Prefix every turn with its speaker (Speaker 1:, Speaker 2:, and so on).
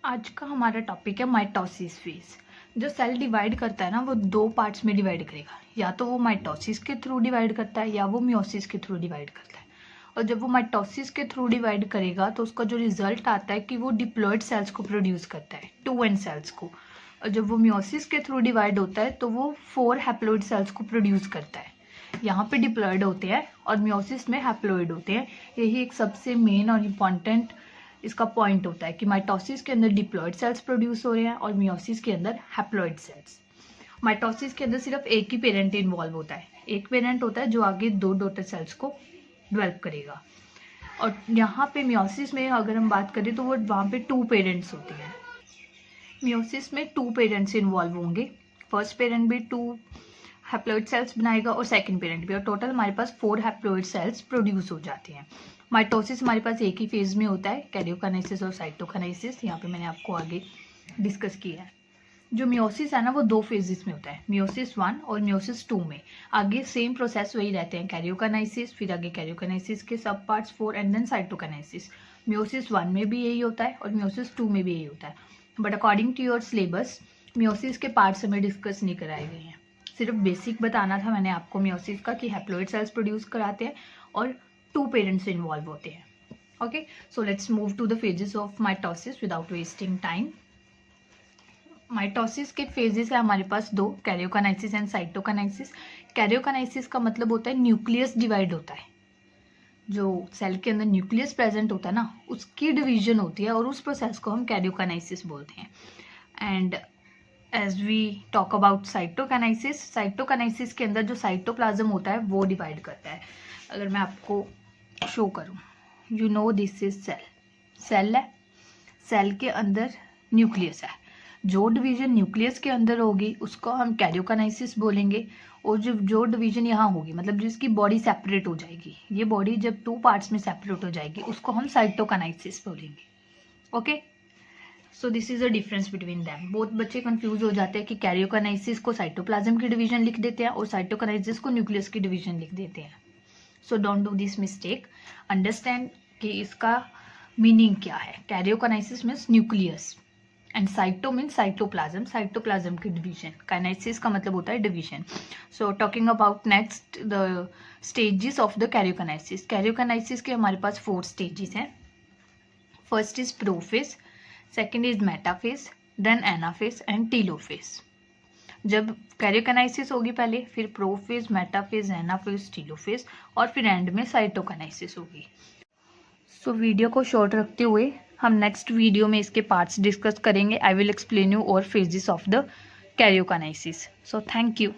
Speaker 1: आज का हमारा टॉपिक है माइटोसिस फेज। जो सेल डिवाइड करता है ना, वो दो पार्ट्स में डिवाइड करेगा। या तो वो माइटोसिस के थ्रू डिवाइड करता है या वो मियोसिस के थ्रू डिवाइड करता है। और जब वो माइटोसिस के थ्रू डिवाइड करेगा तो उसका जो रिजल्ट आता है कि वो डिप्लॉयड सेल्स को प्रोड्यूस करता है, 2n सेल्स को। और जब वो मियोसिस के थ्रू डिवाइड होता है तो वो 4 हैप्लॉइड सेल्स को प्रोड्यूस करता है। यहाँ पे डिप्लॉयड होते हैं और मियोसिस में हैप्लॉइड होते हैं। यही एक सबसे मेन और इम्पॉर्टेंट इसका पॉइंट होता है कि माइटोसिस के अंदर डिप्लॉयड सेल्स प्रोड्यूस हो रहे हैं और मियोसिस के अंदर हैप्लॉइड सेल्स। माइटोसिस के अंदर सिर्फ एक ही पेरेंट इन्वॉल्व होता है। एक पेरेंट होता है जो आगे 2 डॉटर सेल्स को डेवलप करेगा। और यहाँ पे मियोसिस में अगर हम बात करें तो वो वहाँ पे 2 पेरेंट्स होते हैं। मियोसिस में 2 पेरेंट्स इन्वॉल्व होंगे। फर्स्ट पेरेंट भी 2 हैप्लॉइड सेल्स बनाएगा और सेकंड पेरेंट भी, और टोटल हमारे पास 4 हैप्लॉइड सेल्स प्रोड्यूस हो जाते हैं। माइटोसिस हमारे पास एक ही फेज में होता है, कैरियोकाइनेसिस और साइटोकाइनेसिस। यहाँ पे मैंने आपको आगे डिस्कस किया है। जो मियोसिस है ना, वो 2 फेजेस में होता है, मियोसिस 1 और मियोसिस 2 में। आगे सेम प्रोसेस वही रहते हैं, कैरियोकाइनेसिस, फिर आगे कैरियोकाइनेसिस के सब parts 4 and then cytokinesis. Meiosis 1 में भी यही होता है और मियोसिस 2 में भी यही होता है। But according to your syllabus meiosis के पार्ट्स हमें डिस्कस नहीं कराए गए हैं। सिर्फ बेसिक बताना था मैंने आपको मियोसिस का कि हैप्लॉइड सेल्स प्रोड्यूस कराते हैं और 2 पेरेंट्स इन्वॉल्व होते हैं। Okay, so let's move to the phases of mitosis without wasting time. Mitosis के फेजेस है हमारे पास 2, कैरियोकाइनेसिस एंड साइटोकाइनेसिस। कैरियोकाइनेसिस का मतलब होता है न्यूक्लियस डिवाइड होता है। जो सेल के अंदर न्यूक्लियस प्रेजेंट होता है ना, उसकी डिवीजन होती है और उस प्रोसेस को हम कैरियोकाइनेसिस बोलते हैं। And as we talk about cytokinesis, cytokinesis के अंदर जो साइटोप्लाज्म होता है वो डिवाइड करता है। अगर मैं आपको शो करूं, you know this is cell. Cell है, सेल के अंदर न्यूक्लियस है। जो डिवीजन न्यूक्लियस के अंदर होगी उसको हम कैरियोकाइनेसिस बोलेंगे। और जो डिवीजन यहाँ होगी, मतलब जिसकी बॉडी सेपरेट हो जाएगी, ये बॉडी जब 2 पार्ट्स में सेपरेट हो जाएगी, उसको हम साइटोकाइनेसिस बोलेंगे। Okay, so this is a difference between them. बहुत बच्चे कंफ्यूज हो जाते हैं कि कैरियोकाइनेसिस को साइटोप्लाज्म की डिवीजन लिख देते हैं और साइटोकाइनेसिस को न्यूक्लियस की डिवीजन लिख देते हैं। So don't do this mistake. Understand कि इसका मीनिंग क्या है। Karyokinesis means nucleus and cyto means cytoplasm, cytoplasm की डिवीजन। काइनेसिस का मतलब होता है division. So talking about next the stages of the karyokinesis. Karyokinesis के हमारे पास 4 स्टेजेस हैं। First is prophase, second is metaphase, then anaphase and telophase. जब कैरियोकाइनेसिस होगी पहले, फिर प्रोफेज, मेटाफेज, एनाफेज, टीलोफेज और फिर एंड में साइटोकाइनेसिस होगी। सो वीडियो को शॉर्ट रखते हुए हम नेक्स्ट वीडियो में इसके पार्ट्स डिस्कस करेंगे। आई विल एक्सप्लेन यू और phases of the karyokinesis. So thank you.